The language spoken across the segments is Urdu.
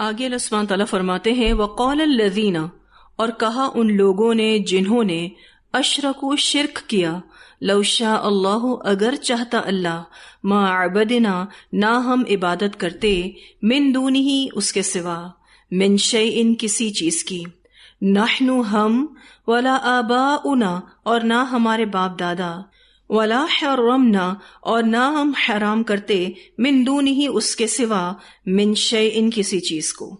آگے اللہ سبحانہ تعالیٰ فرماتے ہیں وَقَالَ الَّذِينَ، اور کہا ان لوگوں نے جنہوں نے اشرکوا شرک کیا، لو شاء اللہ، اگر چاہتا اللہ، ما عبدنا، نہ ہم عبادت کرتے، من دونہ، اس کے سوا، من شیء، کسی چیز کی، نحن، ہم، ولا آباؤنا، اور نہ ہمارے باپ دادا، ولا حرمنا، اور نہ ہم حرام کرتے، من دونہ، اس کے سوا، من شیء، کسی چیز کو۔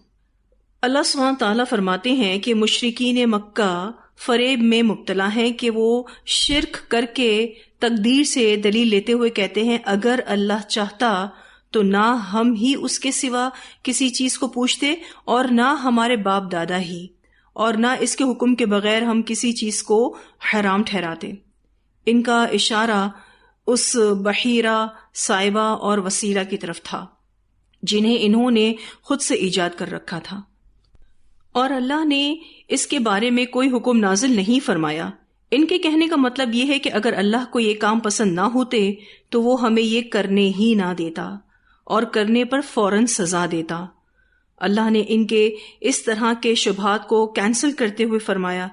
اللہ سبحانہ تعالیٰ فرماتے ہیں کہ مشرکین مکہ فریب میں مبتلا ہیں کہ وہ شرک کر کے تقدیر سے دلیل لیتے ہوئے کہتے ہیں اگر اللہ چاہتا تو نہ ہم ہی اس کے سوا کسی چیز کو پوچھتے اور نہ ہمارے باپ دادا ہی، اور نہ اس کے حکم کے بغیر ہم کسی چیز کو حرام ٹھہراتے۔ ان کا اشارہ اس بحیرہ، سائبہ اور وسیلہ کی طرف تھا جنہیں انہوں نے خود سے ایجاد کر رکھا تھا، اور اللہ نے اس کے بارے میں کوئی حکم نازل نہیں فرمایا۔ ان کے کہنے کا مطلب یہ ہے کہ اگر اللہ کو یہ کام پسند نہ ہوتے تو وہ ہمیں یہ کرنے ہی نہ دیتا اور کرنے پر فوراً سزا دیتا۔ اللہ نے ان کے اس طرح کے شبہات کو کینسل کرتے ہوئے فرمایا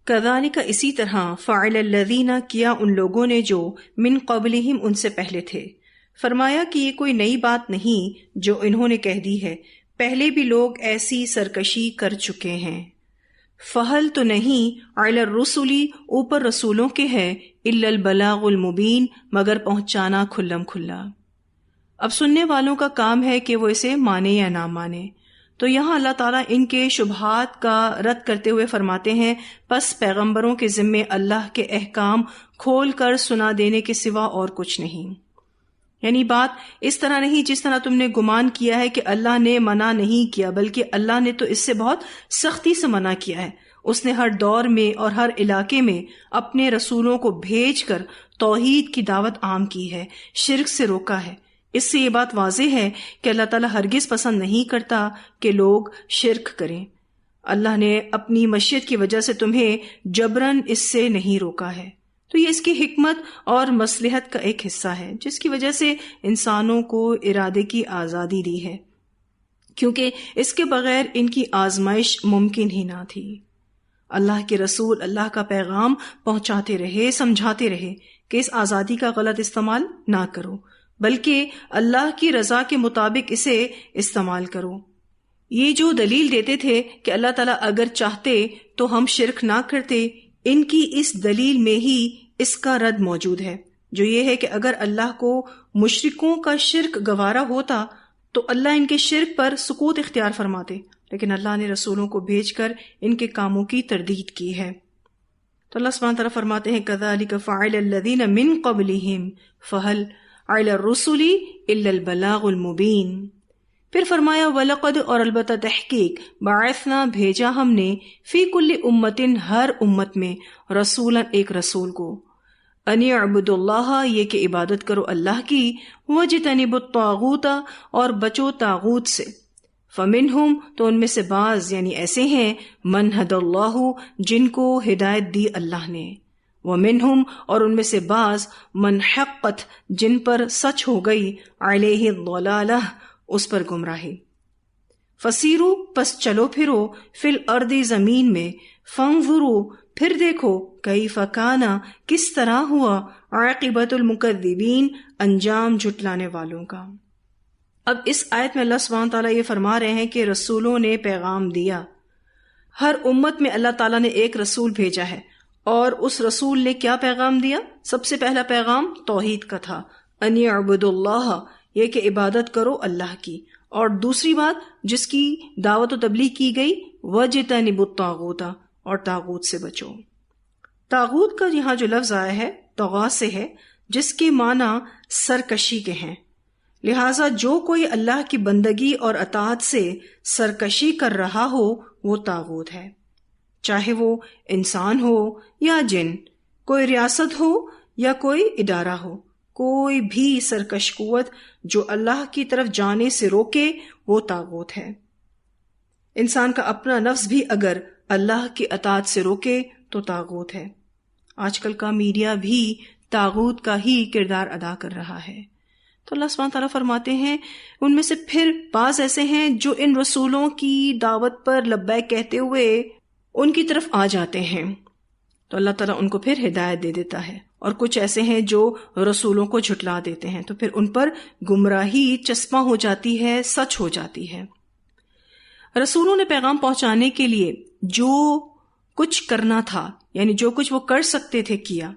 کذالک، اسی طرح، فعل الذین، کیا ان لوگوں نے جو من قبلہم، ان سے پہلے تھے۔ فرمایا کہ یہ کوئی نئی بات نہیں جو انہوں نے کہہ دی ہے، پہلے بھی لوگ ایسی سرکشی کر چکے ہیں۔ فہل، تو نہیں، علی الرسل، اوپر رسولوں کے ہے، الا البلاغ المبین، مگر پہنچانا کھلم کھلا۔ اب سننے والوں کا کام ہے کہ وہ اسے مانے یا نہ مانے۔ تو یہاں اللہ تعالیٰ ان کے شبہات کا رد کرتے ہوئے فرماتے ہیں پس پیغمبروں کے ذمے اللہ کے احکام کھول کر سنا دینے کے سوا اور کچھ نہیں۔ یعنی بات اس طرح نہیں جس طرح تم نے گمان کیا ہے کہ اللہ نے منع نہیں کیا، بلکہ اللہ نے تو اس سے بہت سختی سے منع کیا ہے۔ اس نے ہر دور میں اور ہر علاقے میں اپنے رسولوں کو بھیج کر توحید کی دعوت عام کی ہے، شرک سے روکا ہے۔ اس سے یہ بات واضح ہے کہ اللہ تعالیٰ ہرگز پسند نہیں کرتا کہ لوگ شرک کریں۔ اللہ نے اپنی مشیت کی وجہ سے تمہیں جبراً اس سے نہیں روکا ہے، تو یہ اس کی حکمت اور مصلحت کا ایک حصہ ہے جس کی وجہ سے انسانوں کو ارادے کی آزادی دی ہے، کیونکہ اس کے بغیر ان کی آزمائش ممکن ہی نہ تھی۔ اللہ کے رسول اللہ کا پیغام پہنچاتے رہے، سمجھاتے رہے کہ اس آزادی کا غلط استعمال نہ کرو، بلکہ اللہ کی رضا کے مطابق اسے استعمال کرو۔ یہ جو دلیل دیتے تھے کہ اللہ تعالیٰ اگر چاہتے تو ہم شرک نہ کرتے، ان کی اس دلیل میں ہی اس کا رد موجود ہے، جو یہ ہے کہ اگر اللہ کو مشرکوں کا شرک گوارا ہوتا تو اللہ ان کے شرک پر سکوت اختیار فرماتے، لیکن اللہ نے رسولوں کو بھیج کر ان کے کاموں کی تردید کی ہے۔ تو اللہ سبحانہ تعالیٰ فرماتے ہیں کذالک فعل الذین من قبلہم فہل علی الرسل الا البلاغ المبین۔ پھر فرمایا وَلَقَدْ، اور البتہ تحقیق، بعثنا، بھیجا ہم نے، فی کل امت، ہر امت میں، رسولا، ایک رسول کو، ان اعبدوا اللہ، یہ کہ عبادت کرو اللہ کی، وَاجْتَنِبُوا الطَّاغُوتَ، اور بچو طاغوت سے، فمنہم، تو ان میں سے بعض یعنی ایسے ہیں، من ہدی اللہ، جن کو ہدایت دی اللہ نے، ومنہم، اور ان میں سے بعض، من حقت، جن پر سچ ہو گئی، علیہ الضلالہ، اس پر گمراہی۔ فسیرو، پس چلو پھرو، فی الارض، زمین میں، فانظرو، پھر دیکھو، کیف کان، کس طرح ہوا، عاقبۃ المکذبین، انجام جھٹلانے والوں کا۔ اب اس آیت میں اللہ سبحانہ تعالیٰ یہ فرما رہے ہیں کہ رسولوں نے پیغام دیا، ہر امت میں اللہ تعالیٰ نے ایک رسول بھیجا ہے، اور اس رسول نے کیا پیغام دیا؟ سب سے پہلا پیغام توحید کا تھا، ان اعبدوا اللہ، یہ کہ عبادت کرو اللہ کی، اور دوسری بات جس کی دعوت و تبلیغ کی گئی، وَاجْتَنِبُوا الطَّاغُوتَ، اور طاغوت سے بچو۔ طاغوت کا یہاں جو لفظ آیا ہے طغا سے ہے، جس کے معنی سرکشی کے ہیں، لہٰذا جو کوئی اللہ کی بندگی اور اطاعت سے سرکشی کر رہا ہو وہ طاغوت ہے، چاہے وہ انسان ہو یا جن، کوئی ریاست ہو یا کوئی ادارہ ہو، کوئی بھی سرکش قوت جو اللہ کی طرف جانے سے روکے وہ طاغوت ہے۔ انسان کا اپنا نفس بھی اگر اللہ کی اطاعت سے روکے تو طاغوت ہے۔ آج کل کا میڈیا بھی طاغوت کا ہی کردار ادا کر رہا ہے۔ تو اللہ سبحانہ تعالیٰ فرماتے ہیں ان میں سے پھر بعض ایسے ہیں جو ان رسولوں کی دعوت پر لبیک کہتے ہوئے ان کی طرف آ جاتے ہیں، تو اللہ تعالیٰ ان کو پھر ہدایت دے دیتا ہے، اور کچھ ایسے ہیں جو رسولوں کو جھٹلا دیتے ہیں، تو پھر ان پر گمراہی چسپاں ہو جاتی ہے، سچ ہو جاتی ہے۔ رسولوں نے پیغام پہنچانے کے لیے جو کچھ کرنا تھا، یعنی جو کچھ وہ کر سکتے تھے کیا،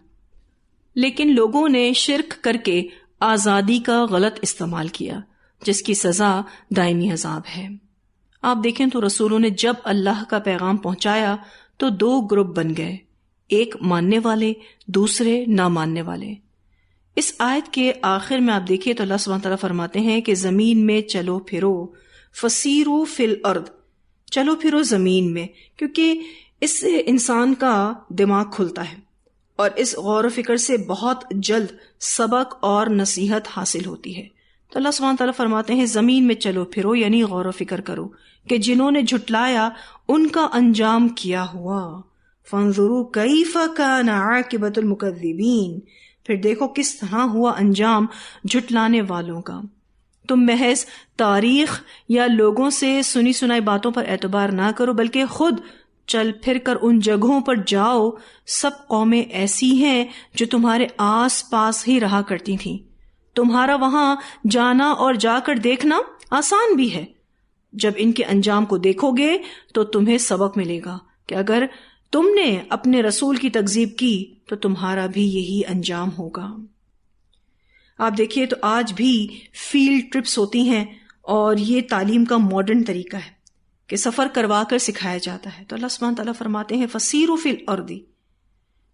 لیکن لوگوں نے شرک کر کے آزادی کا غلط استعمال کیا، جس کی سزا دائمی عذاب ہے۔ آپ دیکھیں تو رسولوں نے جب اللہ کا پیغام پہنچایا تو دو گروپ بن گئے، ایک ماننے والے، دوسرے نہ ماننے والے۔ اس آیت کے آخر میں آپ دیکھیے تو اللہ سبحانہ تعالیٰ فرماتے ہیں کہ زمین میں چلو پھرو، فسیرو فی الارض، چلو پھرو زمین میں، کیونکہ اس سے انسان کا دماغ کھلتا ہے اور اس غور و فکر سے بہت جلد سبق اور نصیحت حاصل ہوتی ہے۔ تو اللہ سبحانہ تعالیٰ فرماتے ہیں زمین میں چلو پھرو، یعنی غور و فکر کرو کہ جنہوں نے جھٹلایا ان کا انجام کیا ہوا۔ فانظروا کیف کان عاقبۃ المکذبین، پھر دیکھو کس طرح ہوا انجام جھٹلانے والوں کا۔ تم محض تاریخ یا لوگوں سے سنی سنائی باتوں پر اعتبار نہ کرو، بلکہ خود چل پھر کر ان جگہوں پر جاؤ۔ سب قومیں ایسی ہیں جو تمہارے آس پاس ہی رہا کرتی تھیں، تمہارا وہاں جانا اور جا کر دیکھنا آسان بھی ہے۔ جب ان کے انجام کو دیکھو گے تو تمہیں سبق ملے گا کہ اگر تم نے اپنے رسول کی تکذیب کی تو تمہارا بھی یہی انجام ہوگا۔ آپ دیکھیے تو آج بھی فیلڈ ٹرپس ہوتی ہیں، اور یہ تعلیم کا ماڈرن طریقہ ہے کہ سفر کروا کر سکھایا جاتا ہے۔ تو اللہ سبحانہ تعالیٰ فرماتے ہیں فسیروا فی الارض،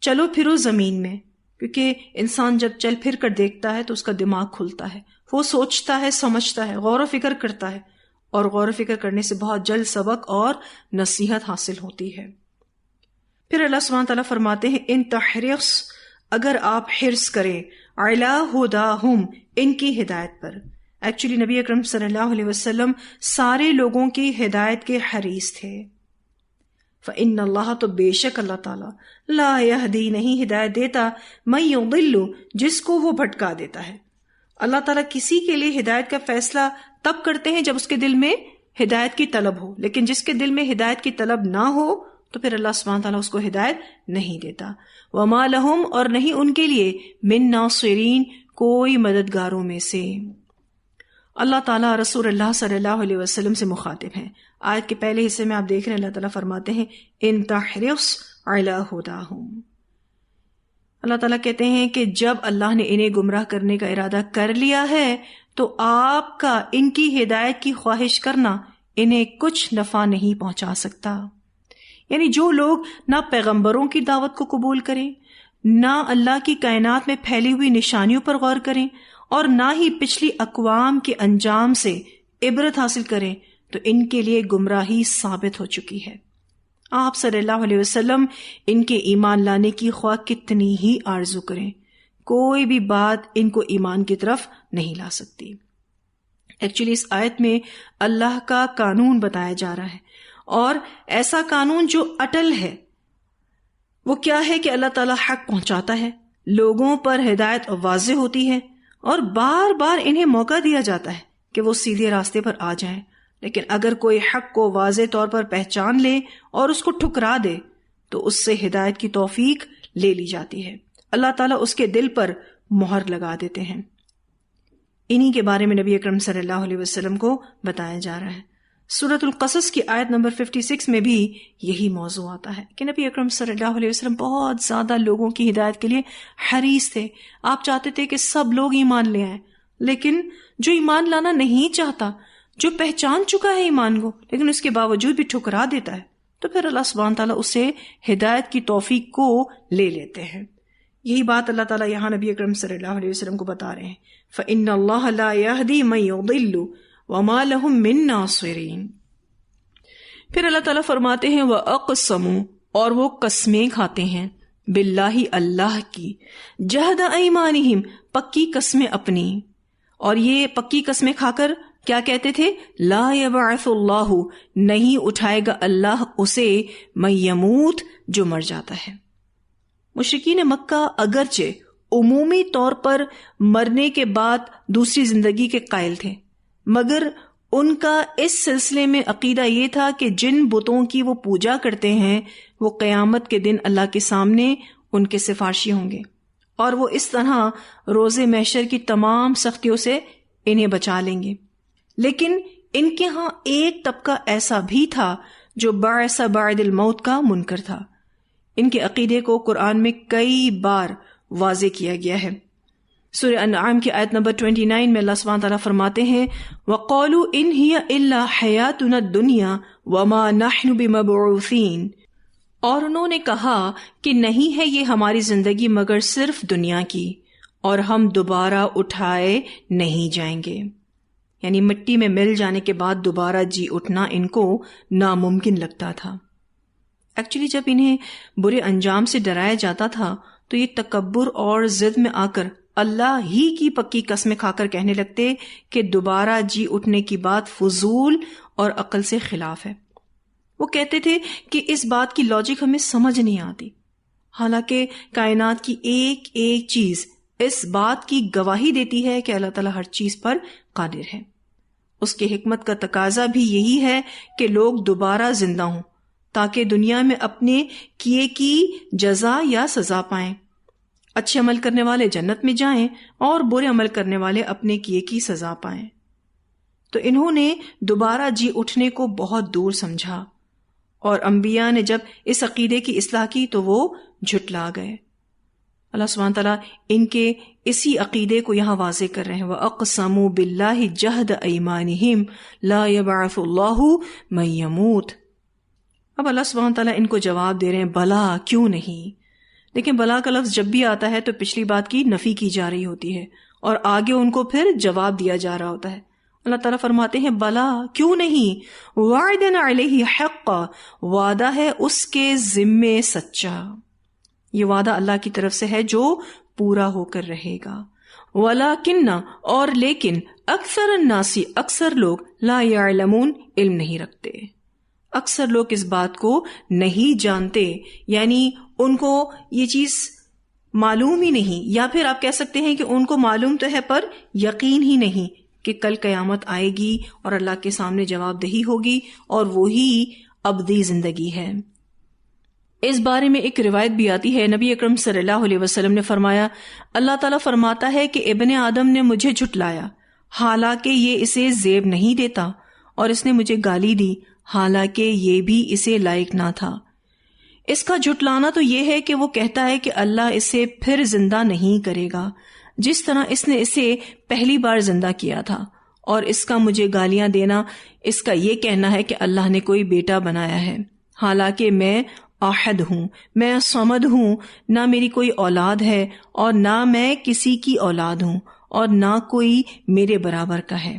چلو پھرو زمین میں، کیونکہ انسان جب چل پھر کر دیکھتا ہے تو اس کا دماغ کھلتا ہے، وہ سوچتا ہے، سمجھتا ہے، غور و فکر کرتا ہے، اور غور و فکر کرنے سے بہت جلد سبق اور نصیحت حاصل ہوتی ہے۔ پھر اللہ سبحانہ تعالیٰ فرماتے ہیں ان تحرص، اگر آپ حرص کریں، علی ہداہم، ان کی ہدایت پر۔ ایکچولی نبی اکرم صلی اللہ علیہ وسلم سارے لوگوں کی ہدایت کے حریص تھے۔ فإن اللہ، تو بے شک اللہ تعالیٰ، لا یہدی، نہیں ہدایت دیتا، من یضل، جس کو وہ بھٹکا دیتا ہے۔ اللہ تعالیٰ کسی کے لیے ہدایت کا فیصلہ تب کرتے ہیں جب اس کے دل میں ہدایت کی طلب ہو، لیکن جس کے دل میں ہدایت کی طلب نہ ہو تو پھر اللہ سبحانہ تعالیٰ اس کو ہدایت نہیں دیتا۔ وما لہم، اور نہیں ان کے لیے، من ناصرین، کوئی مددگاروں میں سے۔ اللہ تعالیٰ رسول اللہ صلی اللہ علیہ وسلم سے مخاطب ہیں۔ آیت کے پہلے حصے میں آپ دیکھ رہے ہیں اللہ تعالیٰ فرماتے ہیں ان تحرص علی ہداہم۔ اللہ تعالیٰ کہتے ہیں کہ جب اللہ نے انہیں گمراہ کرنے کا ارادہ کر لیا ہے تو آپ کا ان کی ہدایت کی خواہش کرنا انہیں کچھ نفع نہیں پہنچا سکتا۔ یعنی جو لوگ نہ پیغمبروں کی دعوت کو قبول کریں، نہ اللہ کی کائنات میں پھیلی ہوئی نشانیوں پر غور کریں، اور نہ ہی پچھلی اقوام کے انجام سے عبرت حاصل کریں، تو ان کے لیے گمراہی ثابت ہو چکی ہے۔ آپ صلی اللہ علیہ وسلم ان کے ایمان لانے کی خواہ کتنی ہی آرزو کریں، کوئی بھی بات ان کو ایمان کی طرف نہیں لا سکتی۔ ایکچولی اس آیت میں اللہ کا قانون بتایا جا رہا ہے، اور ایسا قانون جو اٹل ہے۔ وہ کیا ہے کہ اللہ تعالیٰ حق پہنچاتا ہے، لوگوں پر ہدایت واضح ہوتی ہے، اور بار بار انہیں موقع دیا جاتا ہے کہ وہ سیدھے راستے پر آ جائیں، لیکن اگر کوئی حق کو واضح طور پر پہچان لے اور اس کو ٹھکرا دے تو اس سے ہدایت کی توفیق لے لی جاتی ہے، اللہ تعالیٰ اس کے دل پر مہر لگا دیتے ہیں۔ انہی کے بارے میں نبی اکرم صلی اللہ علیہ وسلم کو بتایا جا رہا ہے۔ سورۃ القصص کی آیت نمبر 56 میں بھی یہی موضوع آتا ہے کہ نبی اکرم صلی اللہ علیہ وسلم بہت زیادہ لوگوں کی ہدایت کے لیے حریص تھے۔ آپ چاہتے تھے کہ سب لوگ ایمان لے آئیں، لیکن جو ایمان لانا نہیں چاہتا، جو پہچان چکا ہے ایمان کو لیکن اس کے باوجود بھی ٹھکرا دیتا ہے، تو پھر اللہ سبحانہ تعالیٰ اسے ہدایت کی توفیق کو لے لیتے ہیں۔ یہی بات اللہ تعالیٰ یہاں نبی اکرم صلی اللہ علیہ وسلم کو بتا رہے ہیں، فإن اللہ لا یہدی من یضل وما لهم من ناصرین۔ پھر اللہ تعالیٰ فرماتے ہیں وَأَقْسَمُوا، اور وہ قسمیں کھاتے ہیں، باللہ، اللہ کی، جہد ایمانہم، پکی قسمیں اپنی، اور یہ پکی قسمیں کھا کر کیا کہتے تھے؟ لا یبعث اللہ، نہیں اٹھائے گا اللہ اسے، من یموت، جو مر جاتا ہے۔ مشرکین مکہ اگرچہ عمومی طور پر مرنے کے بعد دوسری زندگی کے قائل تھے، مگر ان کا اس سلسلے میں عقیدہ یہ تھا کہ جن بتوں کی وہ پوجا کرتے ہیں وہ قیامت کے دن اللہ کے سامنے ان کے سفارشی ہوں گے، اور وہ اس طرح روز محشر کی تمام سختیوں سے انہیں بچا لیں گے۔ لیکن ان کے ہاں ایک طبقہ ایسا بھی تھا جو بعث بعد الموت کا منکر تھا۔ ان کے عقیدے کو قرآن میں کئی بار واضح کیا گیا ہے۔ سورہ انعام کی آیت نمبر 29 میں اللہ سبحانہ تعالیٰ فرماتے ہیں وَقَالُوا إِنْ هِيَ إِلَّا حَيَاتُنَا الدُّنْيَا وَمَا نَحْنُ بِمَبْعُوثِينَ، اور انہوں نے کہا کہ نہیں ہے یہ ہماری زندگی مگر صرف دنیا کی، اور ہم دوبارہ اٹھائے نہیں جائیں گے۔ یعنی مٹی میں مل جانے کے بعد دوبارہ جی اٹھنا ان کو ناممکن لگتا تھا۔ ایکچولی جب انہیں برے انجام سے ڈرایا جاتا تھا تو یہ تکبر اور ضد میں آ کر اللہ ہی کی پکی قسمیں کھا کر کہنے لگتے کہ دوبارہ جی اٹھنے کی بات فضول اور عقل سے خلاف ہے۔ وہ کہتے تھے کہ اس بات کی لاجک ہمیں سمجھ نہیں آتی، حالانکہ کائنات کی ایک ایک چیز اس بات کی گواہی دیتی ہے کہ اللہ تعالیٰ ہر چیز پر قادر ہے۔ اس کی حکمت کا تقاضا بھی یہی ہے کہ لوگ دوبارہ زندہ ہوں تاکہ دنیا میں اپنے کیے کی جزا یا سزا پائیں۔ اچھے عمل کرنے والے جنت میں جائیں اور برے عمل کرنے والے اپنے کیے کی سزا پائیں۔ تو انہوں نے دوبارہ جی اٹھنے کو بہت دور سمجھا، اور انبیاء نے جب اس عقیدے کی اصلاح کی تو وہ جھٹلا گئے۔ اللہ سبحانہ تعالیٰ ان کے اسی عقیدے کو یہاں واضح کر رہے ہیں وَأَقْسَمُوا بِاللَّهِ جَهْدَ أَيْمَانِهِمْ لَا يَبْعَثُ اللَّهُ مَن يَمُوتُ۔ اب اللہ سبحانہ تعالیٰ ان کو جواب دے رہے ہیں بلا کیوں نہیں، لیکن بلا کا لفظ جب بھی آتا ہے تو پچھلی بات کی نفی کی جا رہی ہوتی ہے اور آگے ان کو پھر جواب دیا جا رہا ہوتا ہے۔ اللہ تعالیٰ فرماتے ہیں بلا کیوں نہیں، وَعْدًا عَلَيْهِ حَقًّا، وعدہ ہے اس کے ذمے سچا، یہ وعدہ اللہ کی طرف سے ہے جو پورا ہو کر رہے گا۔ وَلَكِنَّ، اور لیکن، اکثر الناس، اکثر لوگ، لا يعلمون، علم نہیں رکھتے۔ اکثر لوگ اس بات کو نہیں جانتے، یعنی ان کو یہ چیز معلوم ہی نہیں، یا پھر آپ کہہ سکتے ہیں کہ ان کو معلوم تو ہے پر یقین ہی نہیں کہ کل قیامت آئے گی اور اللہ کے سامنے جواب دہی ہوگی اور وہی ابدی زندگی ہے۔ اس بارے میں ایک روایت بھی آتی ہے، نبی اکرم صلی اللہ علیہ وسلم نے فرمایا اللہ تعالیٰ فرماتا ہے کہ ابن آدم نے مجھے جھٹلایا حالانکہ یہ اسے زیب نہیں دیتا، اور اس نے مجھے گالی دی حالانکہ یہ بھی اسے لائق نہ تھا۔ اس کا جھٹلانا تو یہ ہے کہ وہ کہتا ہے کہ اللہ اسے پھر زندہ نہیں کرے گا جس طرح اس نے اسے پہلی بار زندہ کیا تھا، اور اس کا مجھے گالیاں دینا اس کا یہ کہنا ہے کہ اللہ نے کوئی بیٹا بنایا ہے، حالانکہ میں احد ہوں، میں صمد ہوں، نہ میری کوئی اولاد ہے اور نہ میں کسی کی اولاد ہوں اور نہ کوئی میرے برابر کا ہے۔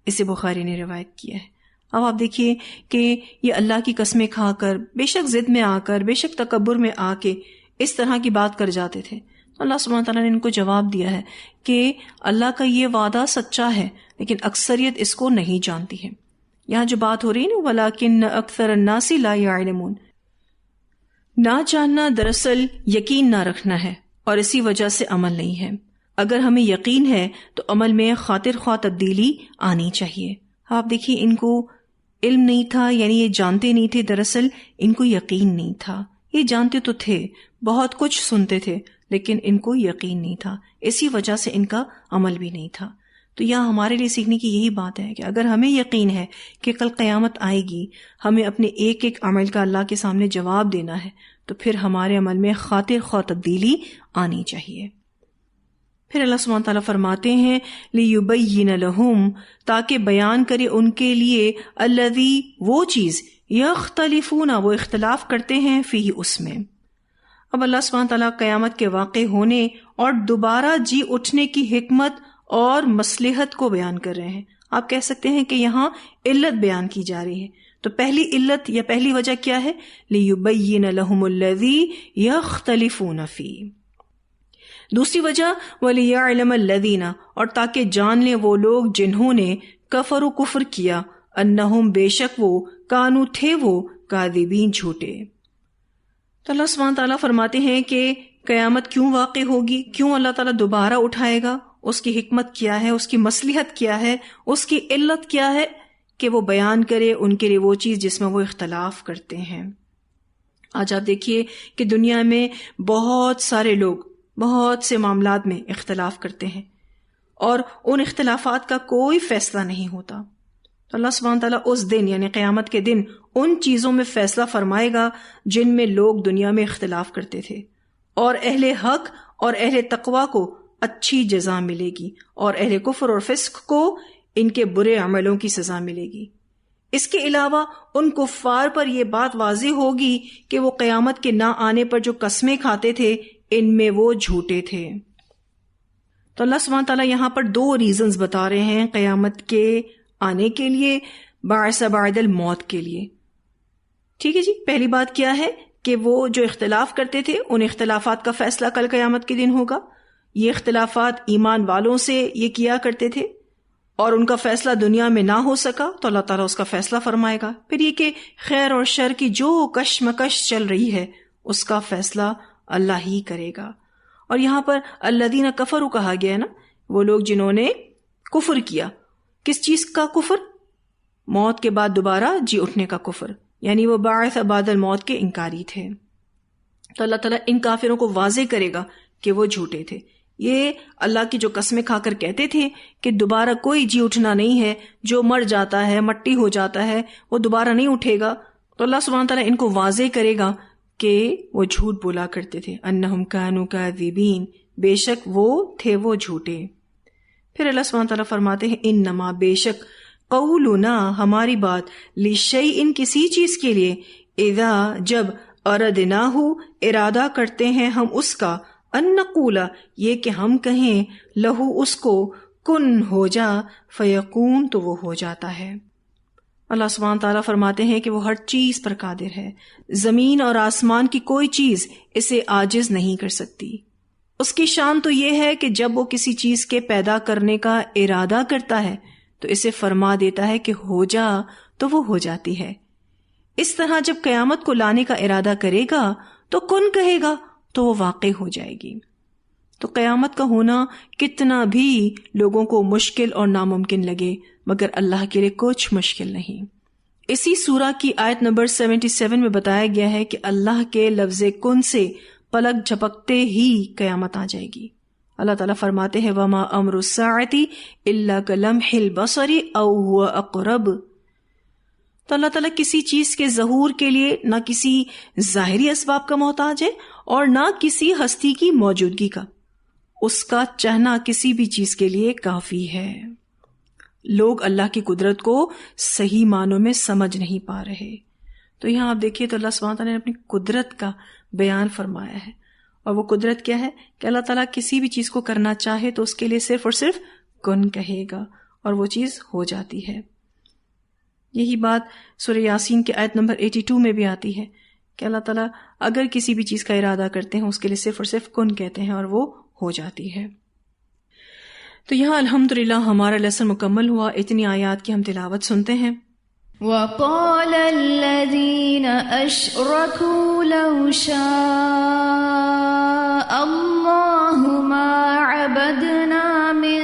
اسے بخاری نے روایت کیا ہے۔ اب آپ دیکھیے کہ یہ اللہ کی قسمیں کھا کر، بے شک ضد میں آ کر، بے شک تکبر میں آ کے اس طرح کی بات کر جاتے تھے۔ اللہ سبحانہ تعالیٰ نے ان کو جواب دیا ہے کہ اللہ کا یہ وعدہ سچا ہے لیکن اکثریت اس کو نہیں جانتی ہے۔ یہاں جو بات ہو رہی ہے نا وَلَكِنَّ أَكْثَرَ النَّاسِ لَا يَعْلَمُونَ، نہ جاننا دراصل یقین نہ رکھنا ہے اور اسی وجہ سے عمل نہیں ہے۔ اگر ہمیں یقین ہے تو عمل میں خاطر خواہ تبدیلی آنی چاہیے۔ آپ دیکھیے ان کو علم نہیں تھا، یعنی یہ جانتے نہیں تھے، دراصل ان کو یقین نہیں تھا۔ یہ جانتے تو تھے، بہت کچھ سنتے تھے، لیکن ان کو یقین نہیں تھا، اسی وجہ سے ان کا عمل بھی نہیں تھا۔ تو یہاں ہمارے لیے سیکھنے کی یہی بات ہے کہ اگر ہمیں یقین ہے کہ کل قیامت آئے گی، ہمیں اپنے ایک ایک عمل کا اللہ کے سامنے جواب دینا ہے، تو پھر ہمارے عمل میں خاطر خواہ تبدیلی آنی چاہیے۔ پھر اللہ سبحانہ تعالیٰ فرماتے ہیں لِيُبَيِّنَ لَهُمْ، تاکہ بیان کرے ان کے لیے الذی، وہ چیز، یختلفون، وہ اختلاف کرتے ہیں، فیہ، اس میں۔ اب اللہ سبحانہ تعالیٰ قیامت کے واقع ہونے اور دوبارہ جی اٹھنے کی حکمت اور مصلحت کو بیان کر رہے ہیں۔ آپ کہہ سکتے ہیں کہ یہاں علت بیان کی جا رہی ہے، تو پہلی علت یا پہلی وجہ کیا ہے؟ لِيُبَيِّنَ لَهُمُ الَّذِي يَخْتَلِفُونَ فِيهِ۔ دوسری وجہ وَلِيَعْلَمَ الَّذِينَ، اور تاکہ جان لیں وہ لوگ جنہوں نے کفر و کفر کیا، انہم، بے شک وہ، کانو، تھے وہ، کاذبین، جھوٹے۔ تو اللہ سبحانہ تعالیٰ فرماتے ہیں کہ قیامت کیوں واقع ہوگی، کیوں اللہ تعالیٰ دوبارہ اٹھائے گا، اس کی حکمت کیا ہے، اس کی مصلحت کیا ہے، اس کی علت کیا ہے کہ وہ بیان کرے ان کے لیے وہ چیز جس میں وہ اختلاف کرتے ہیں۔ آج آپ دیکھیے کہ دنیا میں بہت سارے لوگ بہت سے معاملات میں اختلاف کرتے ہیں اور ان اختلافات کا کوئی فیصلہ نہیں ہوتا۔ تو اللہ سبحانہ تعالیٰ اس دن یعنی قیامت کے دن ان چیزوں میں فیصلہ فرمائے گا جن میں لوگ دنیا میں اختلاف کرتے تھے، اور اہل حق اور اہل تقوی کو اچھی جزا ملے گی اور اہل کفر اور فسق کو ان کے برے عملوں کی سزا ملے گی۔ اس کے علاوہ ان کفار پر یہ بات واضح ہوگی کہ وہ قیامت کے نہ آنے پر جو قسمیں کھاتے تھے ان میں وہ جھوٹے تھے۔ تو اللہ سبحانہ تعالیٰ یہاں پر 2 ریزنز بتا رہے ہیں قیامت کے آنے کے لیے، بعث بعد الموت کے لیے۔ ٹھیک ہے جی، پہلی بات کیا ہے کہ وہ جو اختلاف کرتے تھے ان اختلافات کا فیصلہ کل قیامت کے دن ہوگا۔ یہ اختلافات ایمان والوں سے یہ کیا کرتے تھے اور ان کا فیصلہ دنیا میں نہ ہو سکا تو اللہ تعالیٰ اس کا فیصلہ فرمائے گا۔ پھر یہ کہ خیر اور شر کی جو کشمکش چل رہی ہے اس کا فیصلہ اللہ ہی کرے گا۔ اور یہاں پر الذین کفروا کہا گیا ہے نا، وہ لوگ جنہوں نے کفر کیا۔ کس چیز کا کفر؟ موت کے بعد دوبارہ جی اٹھنے کا کفر، یعنی وہ بعث بعد الموت کے انکاری تھے۔ تو اللہ تعالیٰ ان کافروں کو واضح کرے گا کہ وہ جھوٹے تھے۔ یہ اللہ کی جو قسمیں کھا کر کہتے تھے کہ دوبارہ کوئی جی اٹھنا نہیں ہے، جو مر جاتا ہے مٹی ہو جاتا ہے وہ دوبارہ نہیں اٹھے گا، تو اللہ سبحانہ تعالیٰ ان کو واضح کرے گا کہ وہ جھوٹ بولا کرتے تھے۔ انہم کانوا کاذبین، بے شک وہ تھے وہ جھوٹے۔ پھر اللہ سبحانہ تعالیٰ فرماتے ہیں انما، بے شک، قولنا، ہماری بات، لشیء، کسی چیز کے لیے، اذا، جب، اردناہ، ارادہ کرتے ہیں ہم اس کا، ان نقول، یہ کہ ہم کہیں، لہو، اس کو، کن، ہو جا، فیکون، تو وہ ہو جاتا ہے۔ اللہ سبحانہ تعالیٰ فرماتے ہیں کہ وہ ہر چیز پر قادر ہے، زمین اور آسمان کی کوئی چیز اسے عاجز نہیں کر سکتی۔ اس کی شان تو یہ ہے کہ جب وہ کسی چیز کے پیدا کرنے کا ارادہ کرتا ہے تو اسے فرما دیتا ہے کہ ہو جا، تو وہ ہو جاتی ہے۔ اس طرح جب قیامت کو لانے کا ارادہ کرے گا تو کن کہے گا تو وہ واقع ہو جائے گی۔ تو قیامت کا ہونا کتنا بھی لوگوں کو مشکل اور ناممکن لگے مگر اللہ کے لیے کچھ مشکل نہیں۔ اسی سورہ کی آیت نمبر 77 میں بتایا گیا ہے کہ اللہ کے لفظ کن سے پلک جھپکتے ہی قیامت آ جائے گی۔ اللہ تعالیٰ فرماتے ہیں وما امر الساعة الا كلمح البصر او هو اقرب۔ تو اللہ تعالیٰ کسی چیز کے ظہور کے لیے نہ کسی ظاہری اسباب کا محتاج ہے اور نہ کسی ہستی کی موجودگی کا، اس کا چاہنا کسی بھی چیز کے لیے کافی ہے۔ لوگ اللہ کی قدرت کو صحیح معنوں میں سمجھ نہیں پا رہے۔ تو یہاں آپ دیکھیے تو اللہ سبحانہ تعالیٰ نے اپنی قدرت کا بیان فرمایا ہے، اور وہ قدرت کیا ہے کہ اللہ تعالیٰ کسی بھی چیز کو کرنا چاہے تو اس کے لیے صرف اور صرف کن کہے گا اور وہ چیز ہو جاتی ہے۔ یہی بات سورہ یاسین کے آیت نمبر 82 میں بھی آتی ہے کہ اللہ تعالیٰ اگر کسی بھی چیز کا ارادہ کرتے ہیں اس کے لیے صرف اور صرف کن کہتے ہیں اور وہ ہو جاتی ہے۔ تو یہاں الحمدللہ ہمارا لیسن مکمل ہوا۔ اتنی آیات کی ہم تلاوت سنتے ہیں۔ وَقَالَ الَّذِينَ أَشْرَكُوا لَوْ شَاءَ اللَّهُ مَا عَبَدْنَا مِن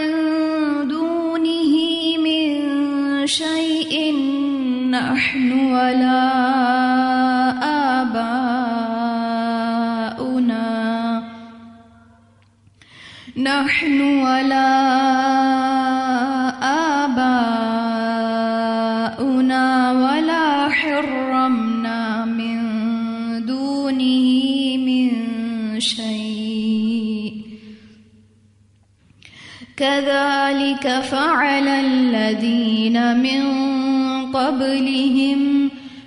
دُونِهِ مِن شَيْءٍ نَحْنُ وَلَا آباؤنا ولا حرمنا من دونه من شيء كذلك فعل الذين من قبلهم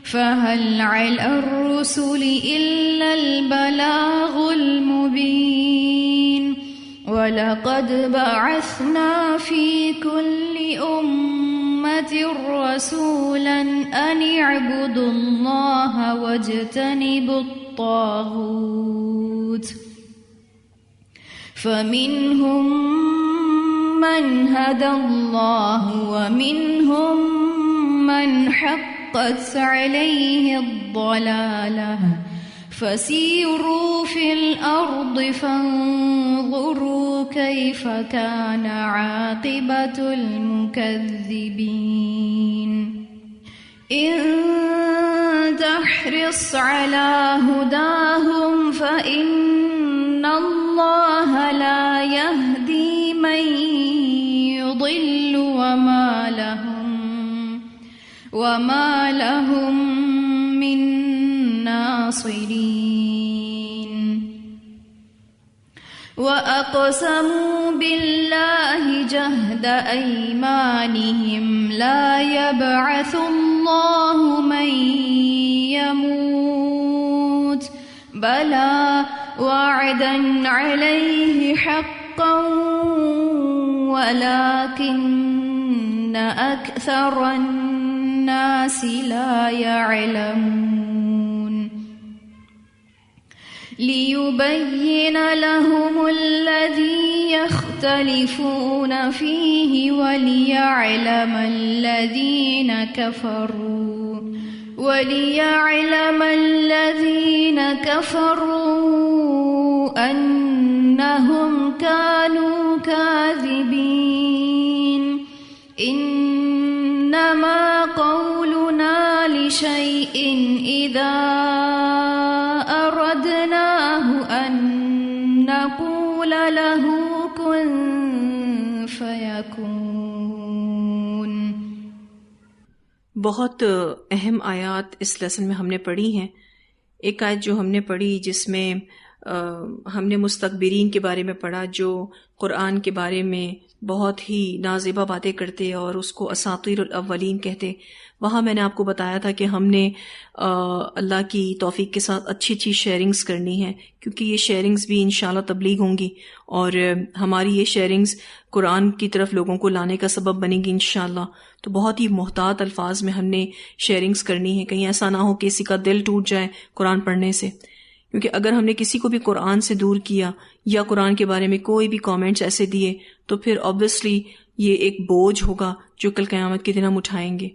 فهل على الرسل إلا البلاغ المبين وَلَقَدْ بَعَثْنَا فِي كُلِّ أُمَّةٍ رَسُولًا أَنِ اعْبُدُوا اللَّهَ وَاجْتَنِبُوا الطَّاغُوتَ فَمِنْهُمْ مَنْ هَدَى اللَّهُ وَمِنْهُمْ مَنْ حَقَّتْ عَلَيْهِ الضَّلَالَةُ فسيروا في الأرض فانظروا كيف كان عاقبة المكذبين إن تحرص على هداهم فإن الله لا يهدي من يضل وما لهم من ناصرين وأقسموا بالله جهد أيمانهم لا يبعث الله من يموت بلى وعدا عليه حقا ولكن أكثر الناس لا يعلمون ليبين لهم الذي يختلفون فيه وليعلم الذين كفروا أنهم كانوا كاذبين إنما قولنا لشيء إذا أردناه أن نقول له كن فيكون. بہت اہم آیات اس لیسن میں ہم نے پڑھی ہیں. ایک آیت جو ہم نے پڑھی جس میں ہم نے مستکبرین کے بارے میں پڑھا جو قرآن کے بارے میں بہت ہی نازیبا باتیں کرتے اور اس کو اساطیر الاولین کہتے. وہاں میں نے آپ کو بتایا تھا کہ ہم نے اللہ کی توفیق کے ساتھ اچھی اچھی شیئرنگز کرنی ہے، کیونکہ یہ شیئرنگز بھی انشاءاللہ تبلیغ ہوں گی اور ہماری یہ شیئرنگز قرآن کی طرف لوگوں کو لانے کا سبب بنے گی انشاءاللہ. تو بہت ہی محتاط الفاظ میں ہم نے شیئرنگز کرنی ہے، کہیں ایسا نہ ہو کہ کسی کا دل ٹوٹ جائے قرآن پڑھنے سے. کیونکہ اگر ہم نے کسی کو بھی قرآن سے دور کیا یا قرآن کے بارے میں کوئی بھی کامنٹس ایسے دیے تو پھر obviously یہ ایک بوجھ ہوگا جو کل قیامت کے دن ہم اٹھائیں گے.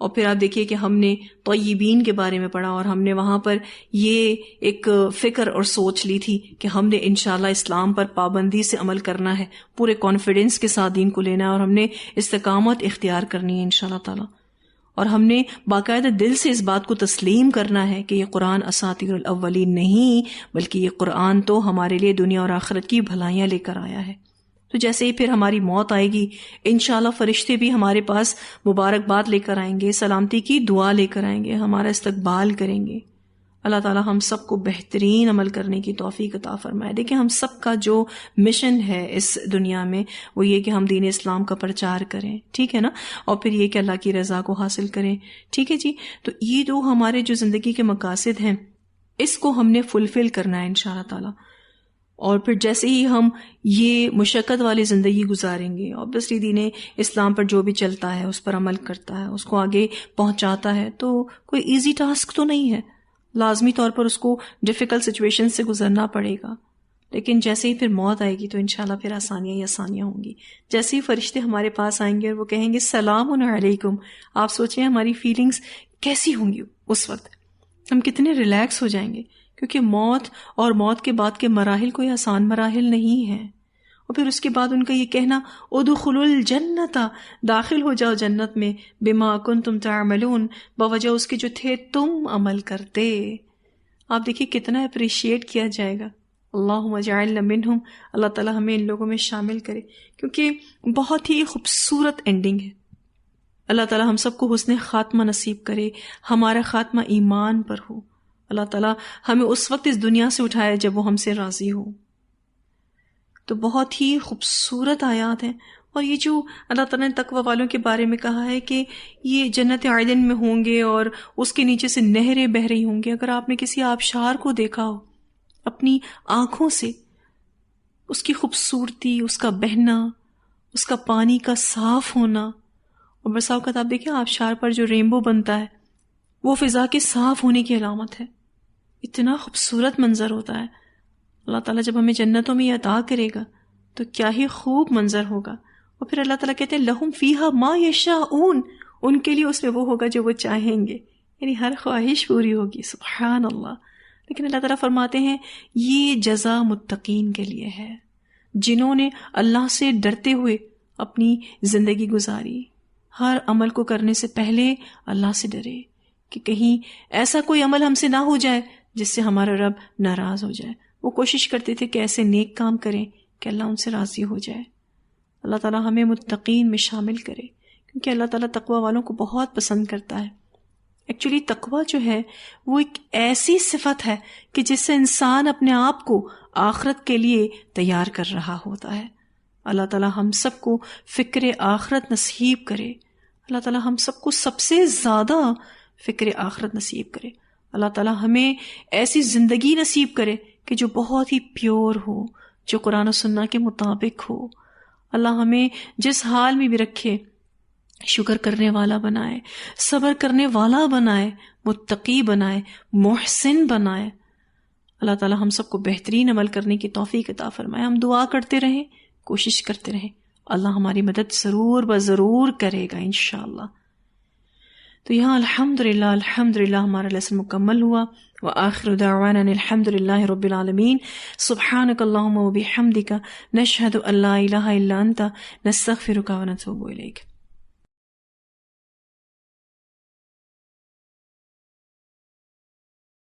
اور پھر آپ دیکھیے کہ ہم نے طیبین کے بارے میں پڑھا اور ہم نے وہاں پر یہ ایک فکر اور سوچ لی تھی کہ ہم نے انشاءاللہ اسلام پر پابندی سے عمل کرنا ہے، پورے کانفیڈنس کے ساتھ دین کو لینا ہے اور ہم نے استقامت اختیار کرنی ہے انشاءاللہ تعالی. اور ہم نے باقاعدہ دل سے اس بات کو تسلیم کرنا ہے کہ یہ قرآن اساطیر الاولین نہیں، بلکہ یہ قرآن تو ہمارے لیے دنیا اور آخرت کی بھلائیاں لے کر آیا ہے. تو جیسے ہی پھر ہماری موت آئے گی انشاءاللہ فرشتے بھی ہمارے پاس مبارکباد لے کر آئیں گے، سلامتی کی دعا لے کر آئیں گے، ہمارا استقبال کریں گے. اللہ تعالی ہم سب کو بہترین عمل کرنے کی توفیق عطا فرمائے. دیکھیں ہم سب کا جو مشن ہے اس دنیا میں وہ یہ کہ ہم دین اسلام کا پرچار کریں، ٹھیک ہے نا، اور پھر یہ کہ اللہ کی رضا کو حاصل کریں. ٹھیک ہے جی. تو یہ جو ہمارے جو زندگی کے مقاصد ہیں اس کو ہم نے فلفل کرنا ہے انشاءاللہ تعالی. اور پھر جیسے ہی ہم یہ مشقت والی زندگی گزاریں گے، obviously دین اسلام پر جو بھی چلتا ہے اس پر عمل کرتا ہے، اس کو آگے پہنچاتا ہے، تو کوئی ایزی ٹاسک تو نہیں ہے، لازمی طور پر اس کو ڈیفیکلٹ سچویشن سے گزرنا پڑے گا. لیکن جیسے ہی پھر موت آئے گی تو انشاءاللہ پھر آسانیاں ہی آسانیاں ہوں گی. جیسے ہی فرشتے ہمارے پاس آئیں گے اور وہ کہیں گے سلام علیکم، آپ سوچیں ہماری فیلنگز کیسی ہوں گی اس وقت، ہم کتنے ریلیکس ہو جائیں گے. کیونکہ موت اور موت کے بعد کے مراحل کوئی آسان مراحل نہیں ہیں. اور پھر اس کے بعد ان کا یہ کہنا ادخلوا الجنت، داخل ہو جاؤ جنت میں، بما کنتم تعملون، بوجہ اس کے جو تھے تم عمل کرتے. آپ دیکھیے کتنا اپریشیٹ کیا جائے گا. اللہم اجعلنا منہم، اللہ تعالی ہمیں ان لوگوں میں شامل کرے، کیونکہ بہت ہی خوبصورت اینڈنگ ہے. اللہ تعالی ہم سب کو حسن خاتمہ نصیب کرے، ہمارا خاتمہ ایمان پر ہو. اللہ تعالیٰ ہمیں اس وقت اس دنیا سے اٹھائے جب وہ ہم سے راضی ہو. تو بہت ہی خوبصورت آیات ہیں. اور یہ جو اللہ تعالیٰ نے تقوی والوں کے بارے میں کہا ہے کہ یہ جنت عدن میں ہوں گے اور اس کے نیچے سے نہریں بہہ رہی ہوں گی. اگر آپ نے کسی آبشار کو دیکھا ہو اپنی آنکھوں سے، اس کی خوبصورتی، اس کا بہنا، اس کا پانی کا صاف ہونا، اور بسا اوقات آپ دیکھیں آبشار پر جو رینبو بنتا ہے وہ فضا کے صاف ہونے کی علامت ہے. اتنا خوبصورت منظر ہوتا ہے. اللہ تعالیٰ جب ہمیں جنتوں میں یہ عطا کرے گا تو کیا ہی خوب منظر ہوگا. اور پھر اللہ تعالیٰ کہتے ہیں لہم فیہا ما یشاؤون، ان کے لیے اس میں وہ ہوگا جو وہ چاہیں گے، یعنی ہر خواہش پوری ہوگی. سبحان اللہ. لیکن اللہ تعالیٰ فرماتے ہیں یہ جزا متقین کے لیے ہے، جنہوں نے اللہ سے ڈرتے ہوئے اپنی زندگی گزاری، ہر عمل کو کرنے سے پہلے اللہ سے ڈرے کہ کہیں ایسا کوئی عمل ہم سے نہ ہو جائے جس سے ہمارا رب ناراض ہو جائے۔ وہ کوشش کرتے تھے کہ ایسے نیک کام کریں کہ اللہ ان سے راضی ہو جائے۔ اللہ تعالیٰ ہمیں متقین میں شامل کرے، کیونکہ اللہ تعالیٰ تقوی والوں کو بہت پسند کرتا ہے۔ ایکچولی تقوی جو ہے وہ ایک ایسی صفت ہے کہ جس سے انسان اپنے آپ کو آخرت کے لیے تیار کر رہا ہوتا ہے۔ اللہ تعالیٰ ہم سب کو فکر آخرت نصیب کرے، اللہ تعالیٰ ہم سب کو سب سے زیادہ فکر آخرت نصیب کرے۔ اللہ تعالیٰ ہمیں ایسی زندگی نصیب کرے کہ جو بہت ہی پیور ہو، جو قرآن و سنت کے مطابق ہو۔ اللہ ہمیں جس حال میں بھی رکھے شکر کرنے والا بنائے، صبر کرنے والا بنائے، متقی بنائے، محسن بنائے۔ اللہ تعالیٰ ہم سب کو بہترین عمل کرنے کی توفیق عطا فرمائے۔ ہم دعا کرتے رہیں، کوشش کرتے رہیں، اللہ ہماری مدد ضرور بضرور کرے گا انشاءاللہ۔ تو یہاں الحمدللہ ہمارا لیسن مکمل ہوا۔ وآخر دعوانا الحمدللہ رب العالمین۔ سبحانک اللہم وبحمدک، نشہد ان لا الہ الا انت، نستغفرک ونتوب الیک۔